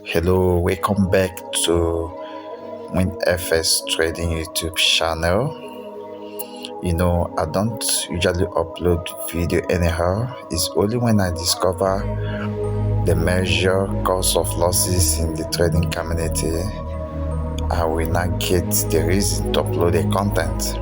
Hello, welcome back to WINFXTRADING YouTube channel. I don't usually upload video anyhow. It's only when I discover the major cause of losses in the trading community I will not get the reason to upload the content.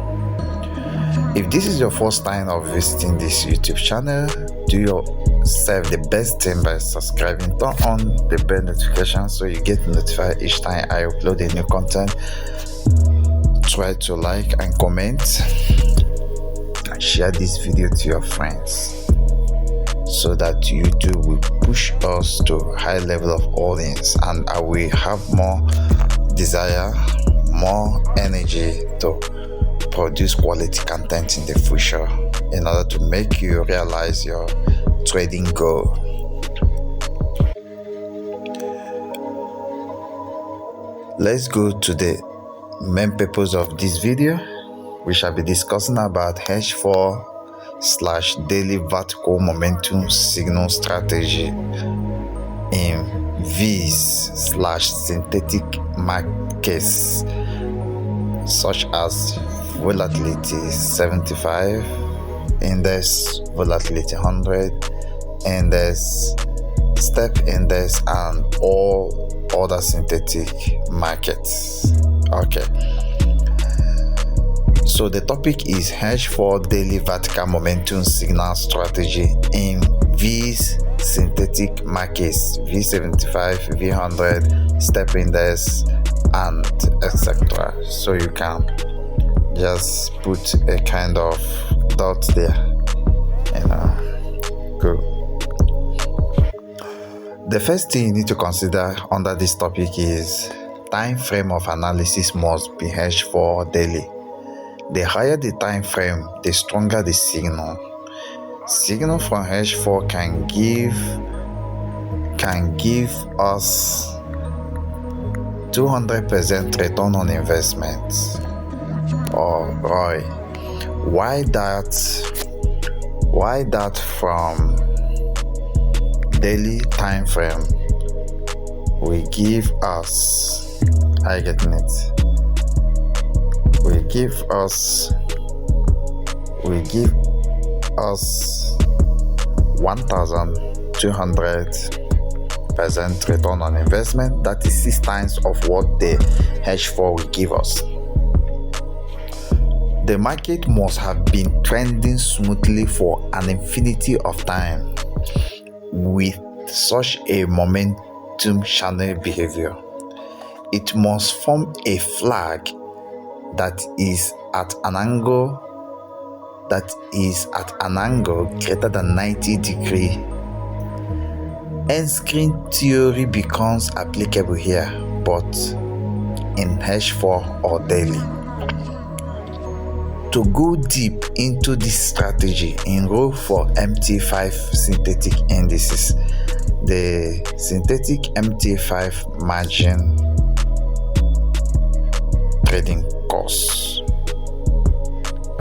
If this is your first time of visiting this YouTube channel, do yourself the best thing by subscribing. Turn on the bell notification so you get notified each time I upload a new content. Try to like and comment and share this video to your friends so that YouTube will push us to a high level of audience, and I will have more desire, more energy to produce quality content in the future in order to make you realize your trading goal. Let's go to the main purpose of this video. We shall be discussing about H4/daily vertical momentum signal strategy in V's/synthetic markets such as volatility 75 index, volatility 100 index, step index, and all other synthetic markets. Okay, so the topic is H4 daily vertical momentum signal strategy in V's synthetic markets, V75, V100, step index, and etc. So you can just put a kind of dot there go. The first thing you need to consider under this topic is time frame of analysis must be H4 daily. The higher the time frame, the stronger the signal. Signal from H4 can give us 200% return on investment. Alright, why that from daily time frame will give us, are you getting it? Will give us 1,200% return on investment. That is 6 times of what the H4 will give us. The market must have been trending smoothly for an infinity of time with such a momentum channel behavior. It must form a flag that is at an angle greater than 90 degrees. Endscreen Theory becomes applicable here, but in H4 or daily. To go deep into this strategy, enroll for MT5 synthetic indices, the synthetic MT5 margin trading course.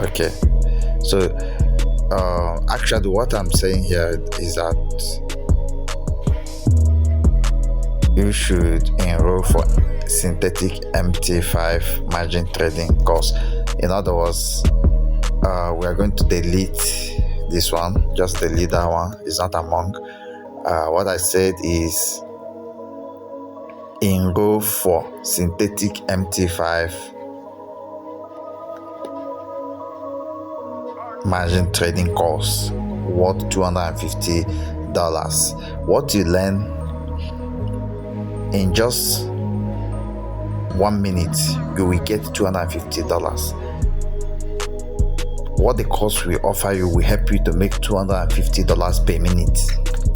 Okay, so actually what I'm saying here is that you should enroll for synthetic MT5 margin trading course. In other words, we are going to delete this one, just delete that one. It's not among. What I said is enroll for synthetic MT5 margin trading course worth $250. What you learn in just 1 minute, you will get $250. What the course will offer you will help you to make $250 per minute.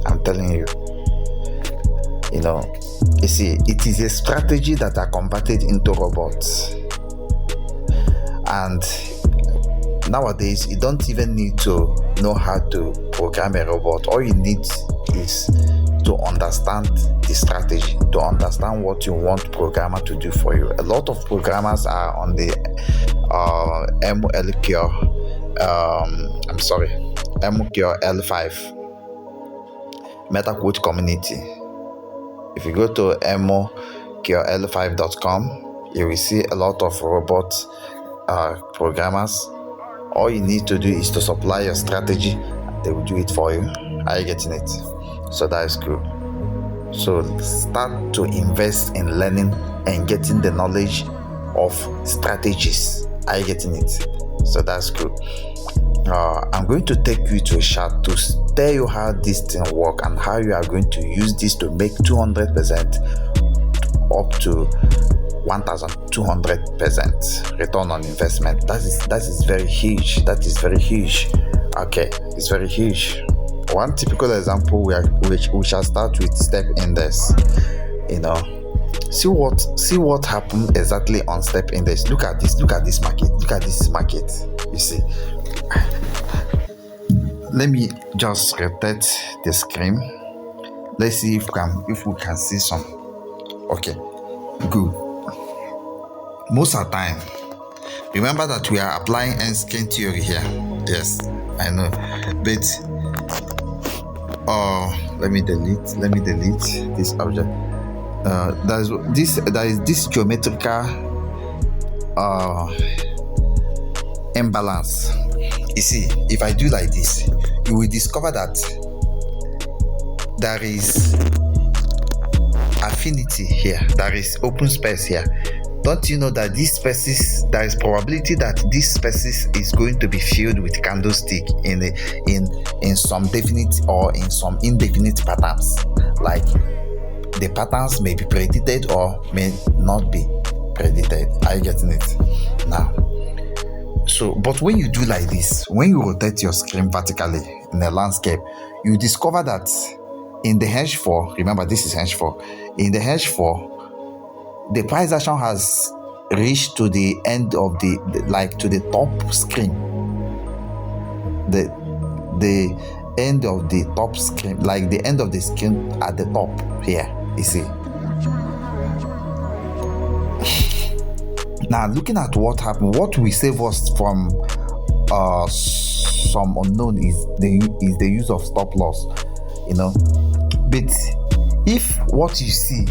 I'm telling you. You see, it is a strategy that are converted into robots. And nowadays, you don't even need to know how to program a robot. All you need is to understand the strategy, to understand what you want programmer to do for you. A lot of programmers are on the MQL L5 MetaQuote community. If you go to MOQL5.com, you will see a lot of robot programmers. All you need to do is to supply your strategy. They will do it for you. Are you getting it? So that is cool. So start to invest in learning and getting the knowledge of strategies. Are you getting it? So that's cool. I'm going to take you to a chart to tell you how this thing works and how you are going to use this to make 200% up to 1,200% return on investment. That is very huge. That is very huge. Okay, it's very huge. One typical example which we shall start with step index. See what happened exactly on step index. Look at this market. You see. Let me just rotate the screen. Let's see if we can see some. Okay, good. Most of the time, remember that we are applying Endscreen Theory here. Yes, I know. But let me delete this object. There is this geometrical imbalance. You see, if I do like this, you will discover that there is affinity here, there is open space here. Don't you know that these spaces, there is probability that this spaces is going to be filled with candlestick in some definite or in some indefinite patterns? Like the patterns may be predicted or may not be predicted. Are you getting it now? So, but when you do like this, when you rotate your screen vertically in a landscape, you discover that in the H4, remember this is H4, in the H4, the price action has reached to the end of the to the top screen. The end of the top screen, like the end of the screen at the top here, you see. Now, looking at what happened, what will save us from some unknown is the use of stop loss, But if what you see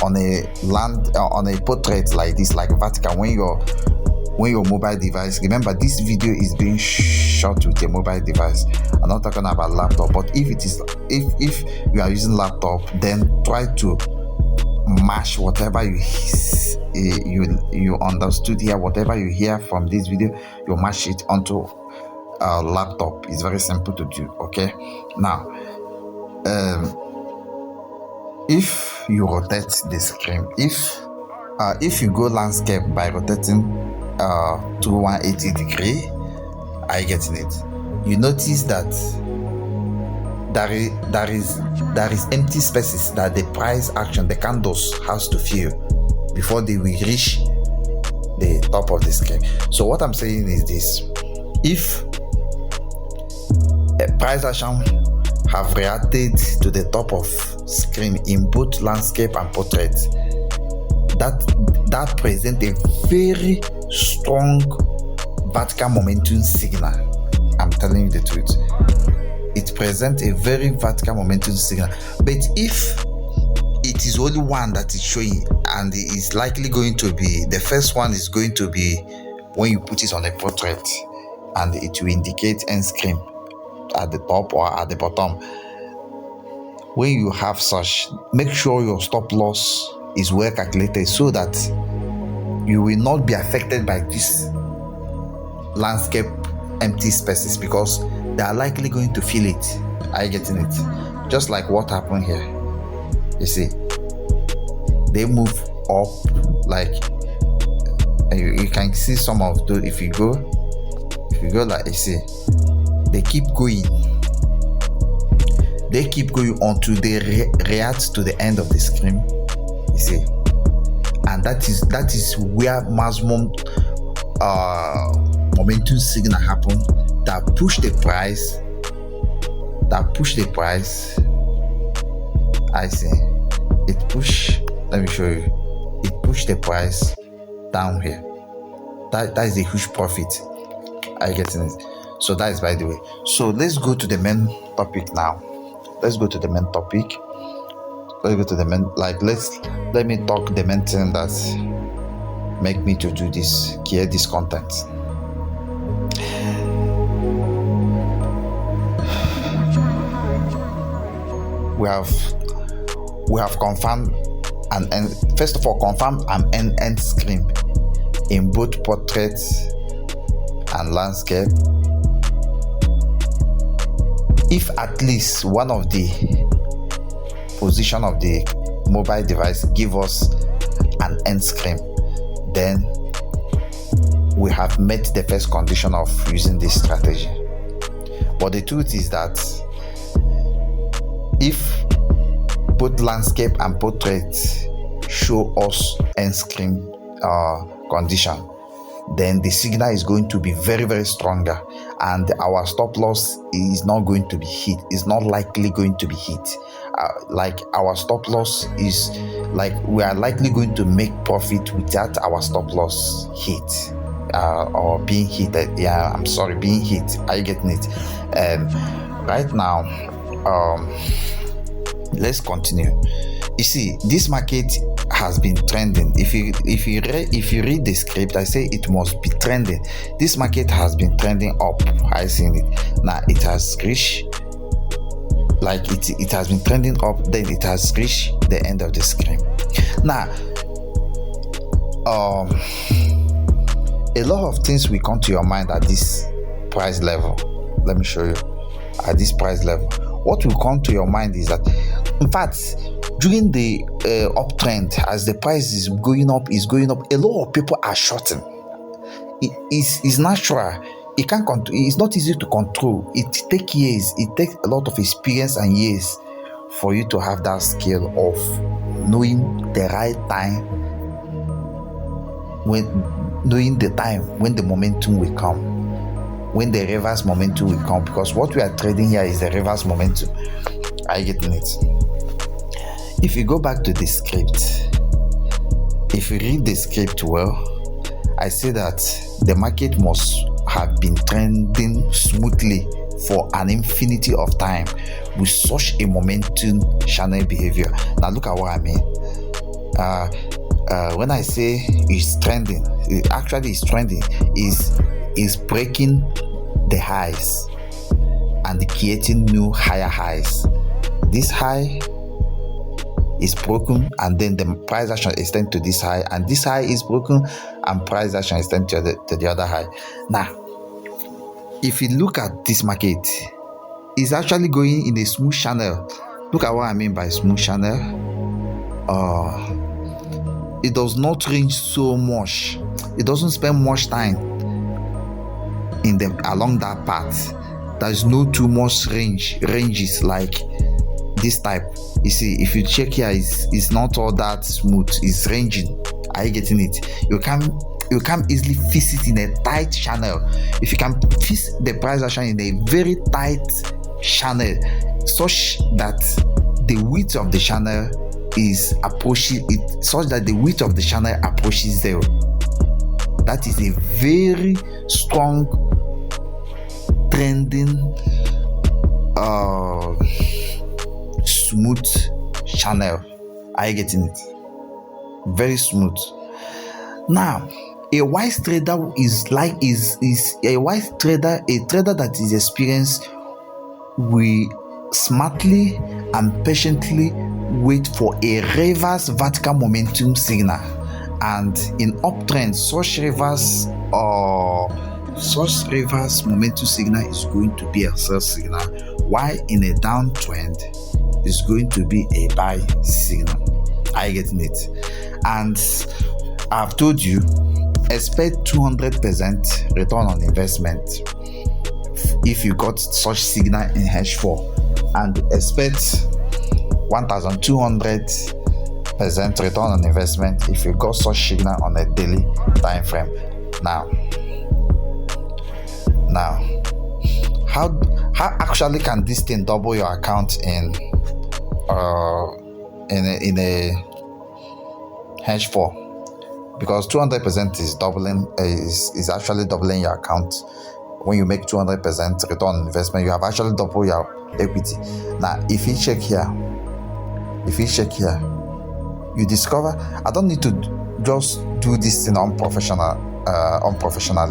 on a portrait like this, like vertical, when your mobile device, remember this video is being shot with a mobile device. I'm not talking about laptop, but if you are using laptop, then try to mash whatever you understood here, whatever you hear from this video, you mash it onto a laptop. It's very simple to do. Okay, now if you rotate the screen, if you go landscape by rotating to 180 degree, are you getting it? You notice that there is empty spaces that the price action, the candles, has to fill before they will reach the top of the screen. So what I'm saying is this: if a price action have reacted to the top of screen in both landscape and portrait, that presents a very strong vertical momentum signal. I'm telling you the truth. It presents a very vertical momentum signal. But if it is only one that is showing, and it is likely going to be, the first one is going to be when you put it on a portrait, and it will indicate end screen at the top or at the bottom. When you have such, make sure your stop loss is well calculated so that you will not be affected by this landscape empty spaces, because they are likely going to feel it. Are you getting it? Just like what happened here. You see, they move up, like you can see some of those. If you go like, you see, they keep going until they react to the end of the screen. You see, and that is where maximum momentum signal happen, that push the price. I see it push. Let me show you. It pushed the price down here. That is a huge profit. Are you getting it? So that is by the way. So let's go to the main topic now. let's go to the main topic. Let's go to the main, like, let me talk the main thing that make me to do this, create this content. We have confirmed and first of all confirmed an end screen in both portraits and landscape. If at least one of the position of the mobile device give us an end screen, then we have met the first condition of using this strategy. But the truth is that if both landscape and portrait show us end screen condition, then the signal is going to be very, very stronger, and our stop loss is not going to be hit. It's not likely going to be hit. Like our stop loss is like we are likely going to make profit without our stop loss hit or being hit. Being hit. Are you getting it? Right now, let's continue. You see, this market has been trending. If you read the script, I say it must be trending. This market has been trending up. I seen it. Now it has reached, like it has been trending up. Then it has reached the end of the screen. Now, a lot of things will come to your mind at this price level. Let me show you. At this price level, what will come to your mind is that, in fact, during the uptrend, as the price is going up, a lot of people are shorting. It's natural. It can't control. It's not easy to control. It takes years. It takes a lot of experience and years for you to have that skill of knowing the right time, knowing the time when the momentum will come, when the reverse momentum will come. Because what we are trading here is the reverse momentum. Are you getting it? If you go back to the script, if you read the script well, I say that the market must have been trending smoothly for an infinity of time with such a momentum channel behavior. Now look at what I mean. When I say it's trending, it actually is trending, is breaking the highs and creating new higher highs. This high is broken, and then the price action extends to this high, and this high is broken and price action extends to the other high. Now, if you look at this market, it's actually going in a smooth channel. Look at what I mean by smooth channel. It does not range so much. It doesn't spend much time along that path. There's no too much ranges like this type. You see, if you check here, it's not all that smooth. It's ranging. Are you getting it? You can easily fix it in a tight channel. If you can fix the price action in a very tight channel, such that the width of the channel is approaching it, such that the width of the channel approaches zero. That is a very strong trending smooth channel. Are you getting it? Very smooth. Now, a wise trader is a wise trader, a trader that is experienced will smartly and patiently wait for a reverse vertical momentum signal, and in uptrend, such reverse momentum signal is going to be a sell signal, while in a downtrend is going to be a buy signal. Are you getting it? And I've told you, expect 200% return on investment if you got such signal in H4, and expect 1200% return on investment if you got such signal on a daily time frame. Now, how actually can this thing double your account in a H4? Because 200% is doubling, is actually doubling your account. When you make 200% return on investment, you have actually doubled your equity. Now if you check here, you discover I don't need to just do this thing unprofessionally. I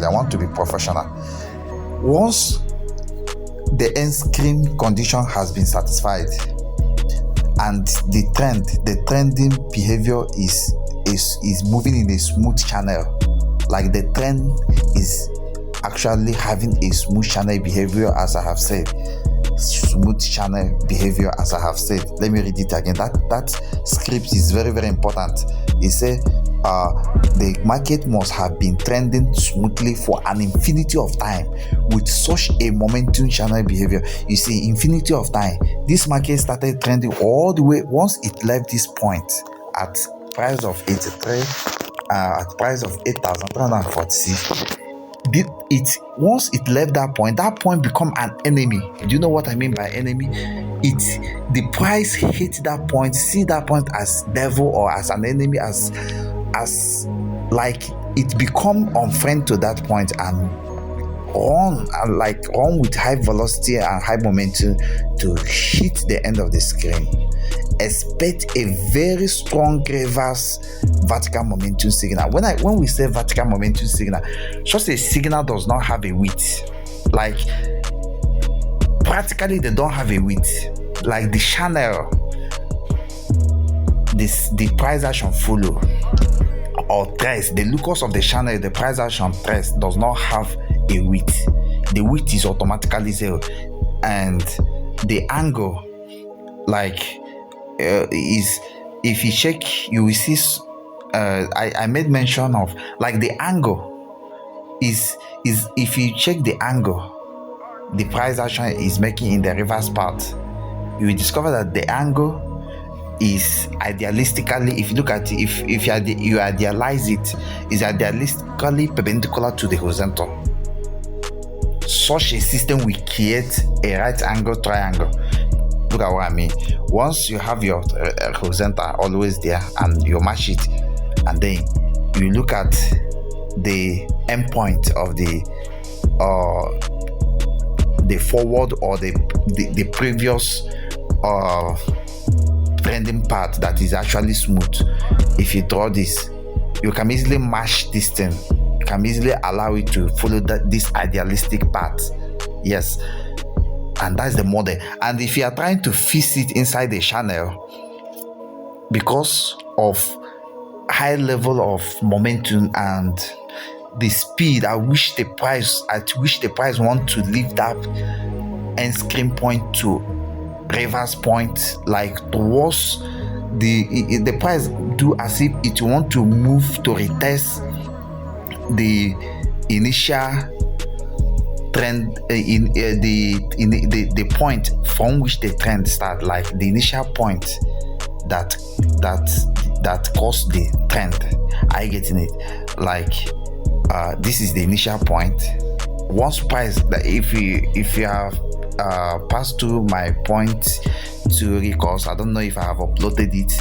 want to be professional. Once the Endscreen condition has been satisfied and the trending behavior is moving in a smooth channel, like the trend is actually having a smooth channel behavior, as I have said. Smooth channel behavior, as I have said. Let me read it again. That script is very, very important. It says the market must have been trending smoothly for an infinity of time with such a momentum channel behavior. You see, infinity of time. This market started trending all the way once it left this point at price of 83, at price of 8,346. Once it left that point become an enemy. Do you know what I mean by enemy? The price hit that point, see that point as devil or as an enemy, as like it become unfriend to that point and run with high velocity and high momentum to hit the end of the screen. Expect a very strong reverse vertical momentum signal. When we say vertical momentum signal, just a signal does not have a width. Like practically they don't have a width. Like the channel, the price action follow or trace. The locus of the channel, the price action trace does not have a width. The width is automatically zero, and the angle, like is, if you check, you will see. I made mention of like the angle is if you check the angle the price action is making in the reverse part, you will discover that the angle is idealistically, if you look at it, if you idealize it, is idealistically perpendicular to the horizontal. Such a system will create a right angle triangle. Look at what I mean. Once you have your horizontal always there and you match it, and then you look at the endpoint of the forward or the previous trending path that is actually smooth. If you draw this, you can easily match this thing. You can easily allow it to follow this idealistic path. Yes, and that's the model. And if you are trying to fix it inside the channel, because of high level of momentum and the speed at which the price want to leave that Endscreen point to reverse point, like towards the price do as if it want to move to retest the initial trend in the point from which the trend start, like the initial point that caused the trend. Are you getting it? Like this is the initial point. Once price, that if you have passed through my point theory course, I don't know if I have uploaded it.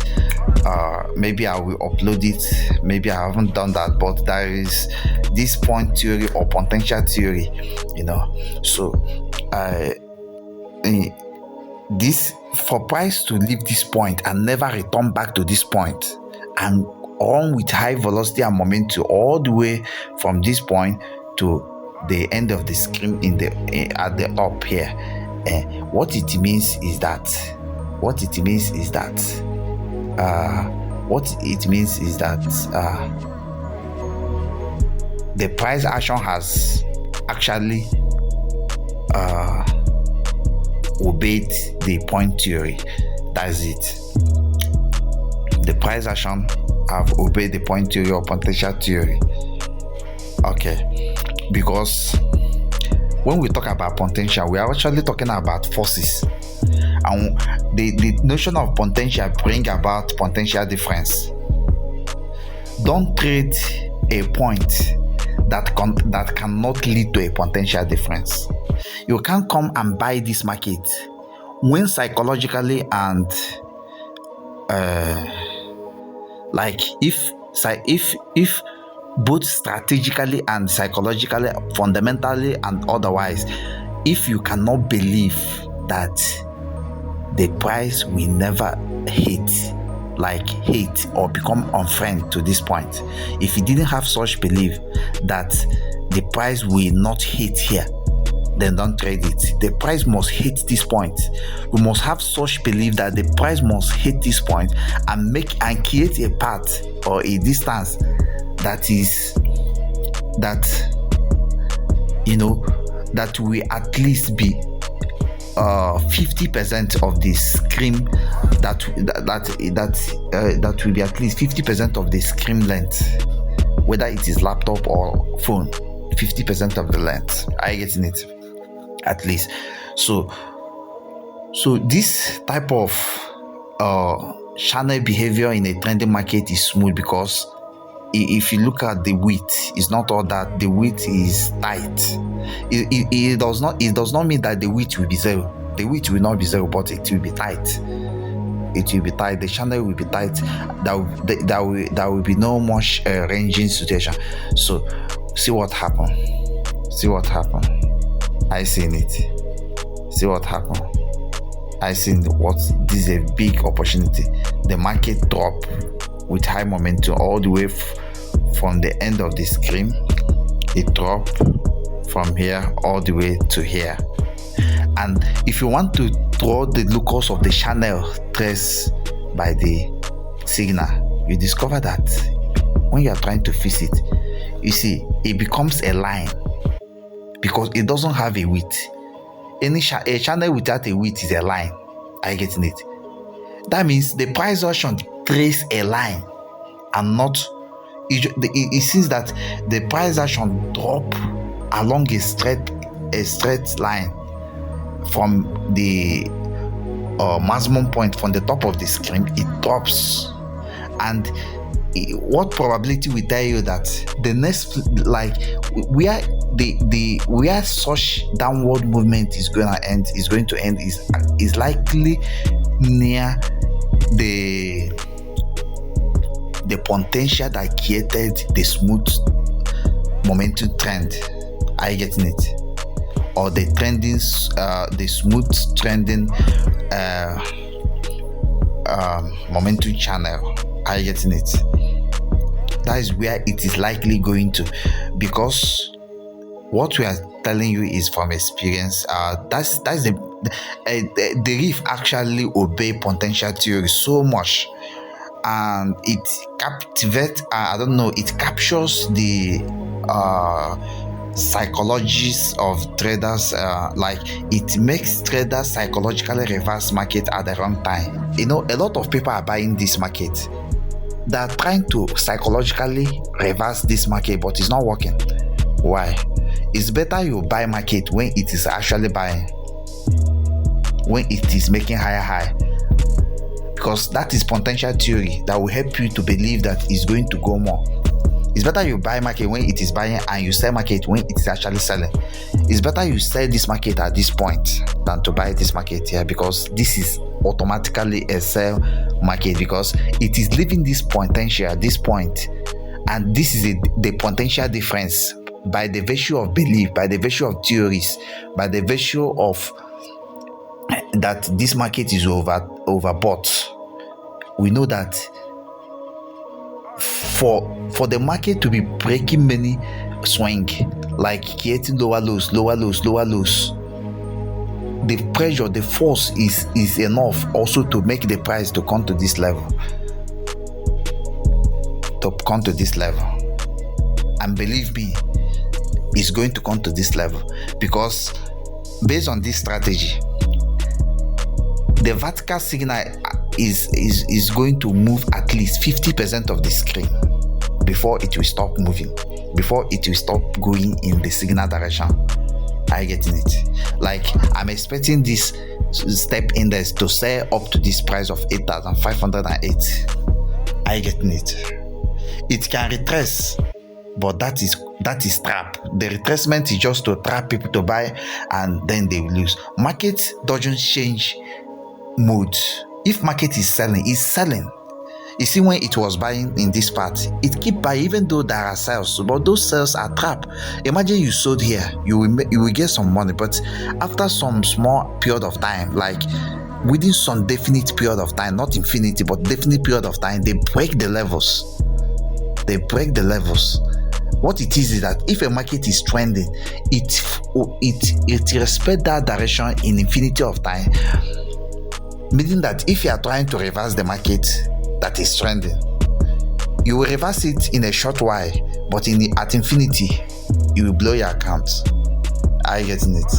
Maybe I will upload it. Maybe I haven't done that, but there is this point theory or potential theory, So this, for price to leave this point and never return back to this point and on with high velocity and momentum all the way from this point to the end of the screen at the up here. What it means is that the price action has actually obeyed the point theory. That's it. The price action have obeyed the point theory or potential theory. Okay, because when we talk about potential, we are actually talking about forces, and the notion of potential bring about potential difference. Don't trade a point that cannot lead to a potential difference. You can't come and buy this market when psychologically and like if both strategically and psychologically, fundamentally and otherwise, if you cannot believe that the price will never hit or become unfriend to this point. If you didn't have such belief that the price will not hit here, then don't trade it. The price must hit this point. We must have such belief that the price must hit this point and create a path or a distance that will at least be 50% of the screen that will be at least 50% of the screen length, whether it is laptop or phone. 50% of the length. Are you getting it? At least. So this type of channel behavior in a trending market is smooth, because if you look at the width, it's not all that. The width is tight. It does not mean that the width will be zero. The width will not be zero, but it will be tight. It will be tight. The channel will be tight. There will be no much ranging situation. So see what happened. I seen it. See what happened. I seen this is a big opportunity. The market drop with high momentum all the way from the end of the screen. It dropped from here all the way to here. And if you want to draw the locus of the channel trace by the signal, you discover that when you are trying to fix it, you see it becomes a line, because it doesn't have a width. A channel without a width is a line. Are you getting it? That means the price action trace a line and not. It seems that the price action drop along a straight line from the maximum point from the top of the screen. It drops, and what probability will tell you that the next, where such downward movement is going to end is likely near the potential that created the smooth momentum trend. Are you getting it? Or the smooth trending momentum channel. Are you getting it? That is where it is likely going to, because what we are telling you is from experience. That's the reef actually obey potential theory so much, and it captivates. It captures the psychologies of traders. It makes traders psychologically reverse market at the wrong time. A lot of people are buying this market. They are trying to psychologically reverse this market, but it's not working. Why? It's better you buy market when it is actually buying, when it is making higher high, because that is potential theory that will help you to believe that it's going to go more. It's better you buy market when it is buying and you sell market when it is actually selling. It's better you sell this market at this point than to buy this market here, because this is automatically a sell market, because it is leaving this potential at this point, and this is the potential difference by the virtue of belief, by the virtue of theories, by the virtue of that this market is overbought. We know that for the market to be breaking many swing, like creating lower lows, the pressure, the force is enough also to make the price to come to this level. And believe me, it's going to come to this level, because based on this strategy, the vertical signal is going to move at least 50% of the screen before it will stop moving, before it will stop going in the signal direction. Are you getting it? Like, I'm expecting this step index to sell up to this price of 8,508. Are you getting it? It can retrace, but that is trap. The retracement is just to trap people to buy, and then they will lose. Market doesn't change mood. If market is selling, it's selling. You see, when it was buying in this part, it keep buying even though there are sales, but those sales are trap. Imagine you sold here, you will get some money, but after some small period of time, like within some definite period of time, not infinity but definite period of time, they break the levels. What it is that if a market is trending, it respects that direction in infinity of time, meaning that if you are trying to reverse the market that is trending, you will reverse it in a short while, but at infinity you will blow your account. Are you getting it?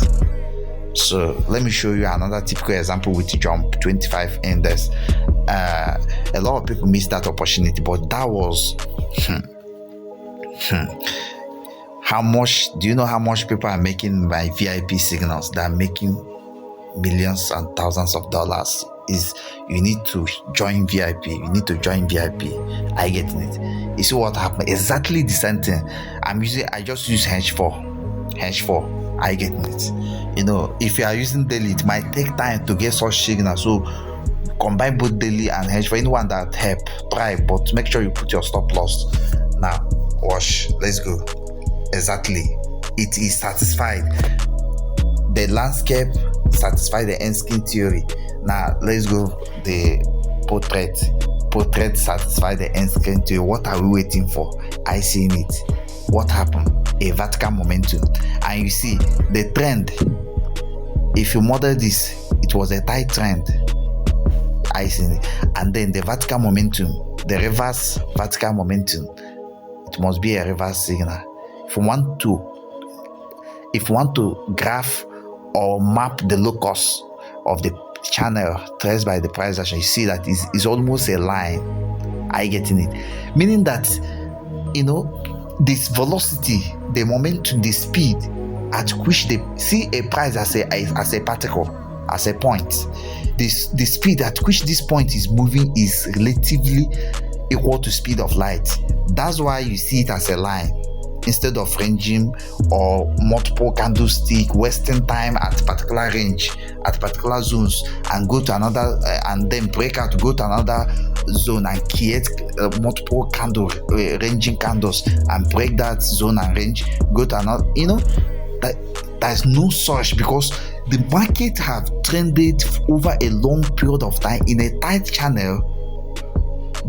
So let me show you another typical example with jump 25 index. A lot of people miss that opportunity, but that was how much do you know how much people are making by VIP signals? They are making millions and thousands of dollars. You need to join VIP. I get it. You see what happened? Exactly the same thing. I just use hench 4. I get it. If you are using daily, it might take time to get such signals. So combine both daily and hench 4. Anyone that help, try, but make sure you put your stop loss. Now watch. Let's go. Exactly. It is satisfied. The landscape satisfy the Endscreen Theory. Now let's go the portrait satisfy the Endscreen Theory. What are we waiting for? I seen it. What happened? A vertical momentum, and you see the trend. If you model this, it was a tight trend. I seen it, and then the vertical momentum, the reverse vertical momentum. It must be a reverse signal. If you want to graph or map the locus of the channel traced by the price action, you see that is almost a line. Are you getting it? Meaning that this velocity, the momentum, the speed at which they see a price as a particle, as a point, the speed at which this point is moving is relatively equal to speed of light. That's why you see it as a line instead of ranging or multiple candlestick, wasting time at particular range, at particular zones, and go to another and then break out, go to another zone and create multiple ranging candles and break that zone and range, go to another. There's no such, because the market have trended over a long period of time in a tight channel.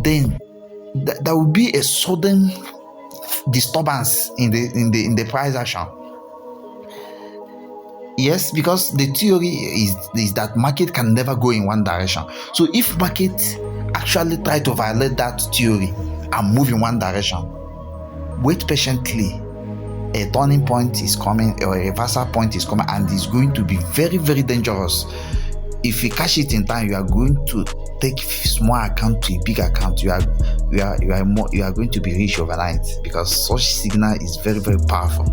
Then there will be a sudden disturbance in the price action. Yes, because the theory is that market can never go in one direction. So if market actually try to violate that theory and move in one direction, wait patiently. A turning point is coming, or a reversal point is coming, and it's going to be very, very dangerous. If you catch it in time, you are going to take small account to a big account. You are going to be rich overnight, because such signal is very, very powerful.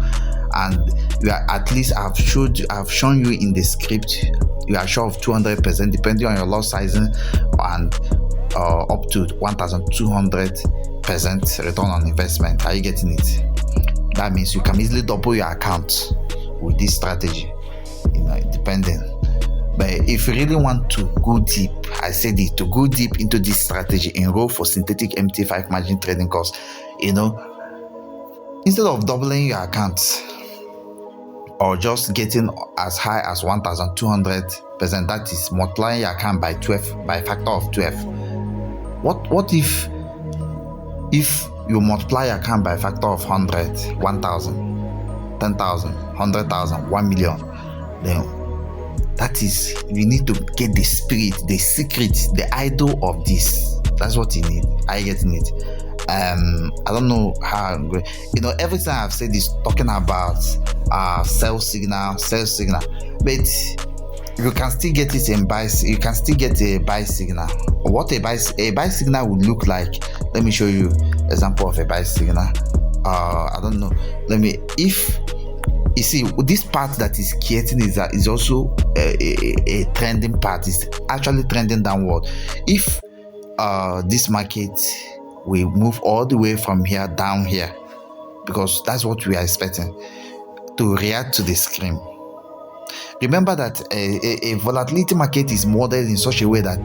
And at least I've shown you in the script, you are sure of 200%, depending on your loss sizing, and up to 1,200% return on investment. Are you getting it? That means you can easily double your account with this strategy, depending. But if you really want to go deep, I said it, to go deep into this strategy, enroll for synthetic MT5 margin trading course. Instead of doubling your account or just getting as high as 1,200%, that is multiplying your account by 12, by a factor of 12. What if you multiply your account by a factor of 100, 1,000, 10,000, 100,000, 1 million? Then that is, you need to get the spirit, the secret, the idol of this. That's what you need. Are you getting it? I don't know how I'm going. Everything I've said is talking about sell signal, but you can still get it in buy. You can still get a buy signal. What a buy signal would look like? Let me show you example of a buy signal. I don't know. If you see, this part that is creating is also a trending part. It's actually trending downward. If this market will move all the way from here down here, because that's what we are expecting, to react to the scream. Remember that a volatility market is modeled in such a way that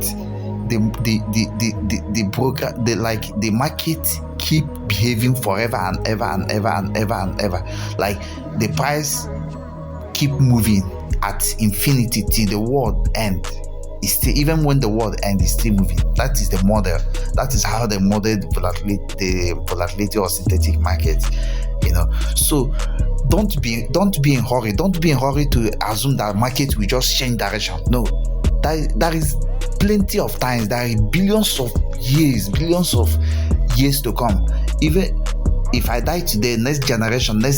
the broker, the market keep behaving forever and ever and ever and ever and ever. Like the price keep moving at infinity till the world end. It's still, even when the world end, is still moving. That is the model. That is how they modeled the volatility or synthetic market. So don't be in hurry. Don't be in hurry to assume that market will just change direction. No, there is plenty of times. There are billions of years to come. Even if I die today, next generation, they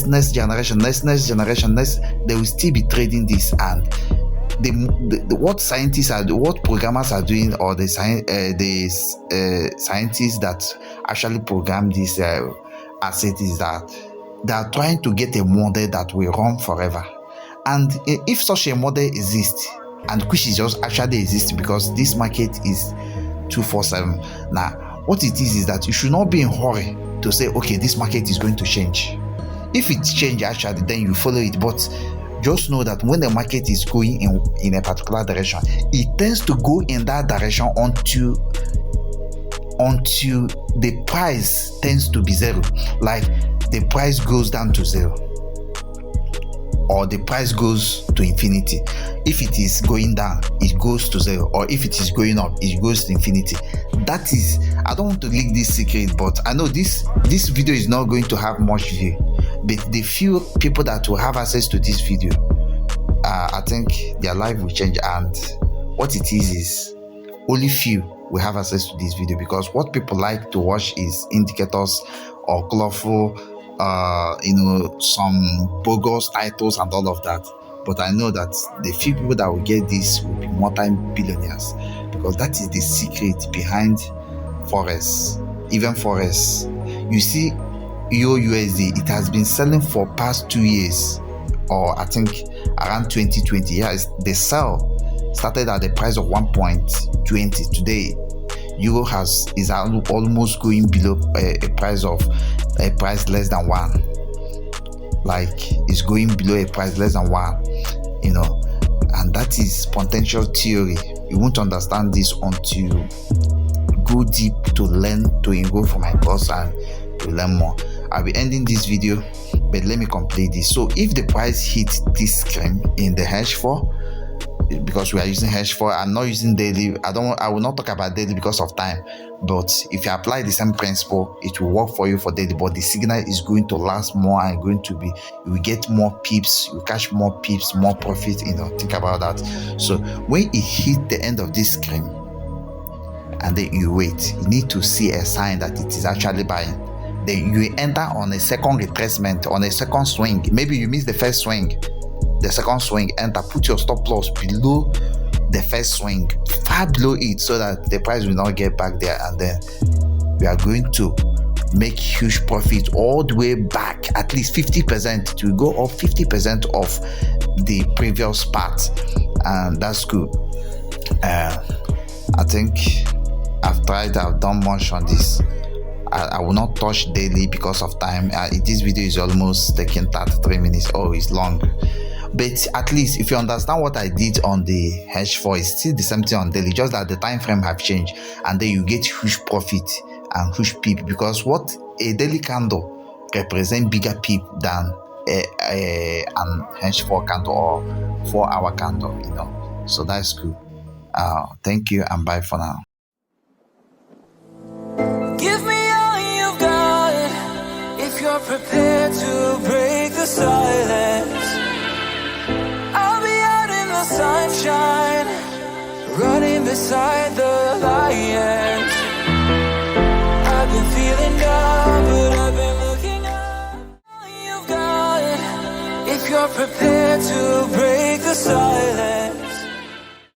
will still be trading this. And what scientists are, what programmers are doing, or the scientists that actually program this asset, is that they are trying to get a model that will run forever. And if such a model exists, and which is just actually exists, because this market is 247 now, what it is that you should not be in a hurry to say, okay, this market is going to change. If it changes actually, then you follow it. But just know that when the market is going in a particular direction, it tends to go in that direction until the price tends to be zero. Like the price goes down to zero, or the price goes to infinity. If it is going down, it goes to zero, or if it is going up, it goes to infinity. That is, I don't want to leak this secret, but I know this video is not going to have much view, but the few people that will have access to this video, I think their life will change. And what it is only few will have access to this video, because what people like to watch is indicators or colorful, some bogus titles and all of that. But I know that the few people that will get this will be multi-billionaires, because that is the secret behind Forex. Even Forex, you see, EURUSD, it has been selling for past 2 years, or I think around 2020. Yes, the sell started at the price of 1.20. Today, Euro is almost going below a price less than 1. Like it's going below a price less than 1, and that is potential theory. You won't understand this until you go deep to learn, to enroll for my course and to learn more. I'll be ending this video, but let me complete this. So if the price hits this screen in the H4, because we are using H4, I'm not using daily. I will not talk about daily because of time. But if you apply the same principle, it will work for you for daily. But the signal is going to last more, and you will get more pips, you catch more pips, more profit. Think about that. So when it hit the end of this screen, and then you wait, you need to see a sign that it is actually buying. Then you enter on a second retracement, on a second swing. Maybe you missed the first swing. The second swing, enter, put your stop loss below the first swing, far below it, so that the price will not get back there, and then we are going to make huge profit all the way back, at least 50%. It will go up 50% of the previous part, and that's good. I think I've done much on this. I will not touch daily because of time. This video is almost taking 33 minutes. Oh, it's long. But at least if you understand what I did on the H4, it's still the same thing on daily, just that the time frame have changed, and then you get huge profit and huge peep, because what a daily candle represents bigger peep than an H4 candle or 4-hour candle. So that's good. Thank you and bye for now. Give me all you've got if you're prepared to break the silence. Sunshine, running beside the lions. I've been feeling down, but I've been looking up. All you've got, if you're prepared to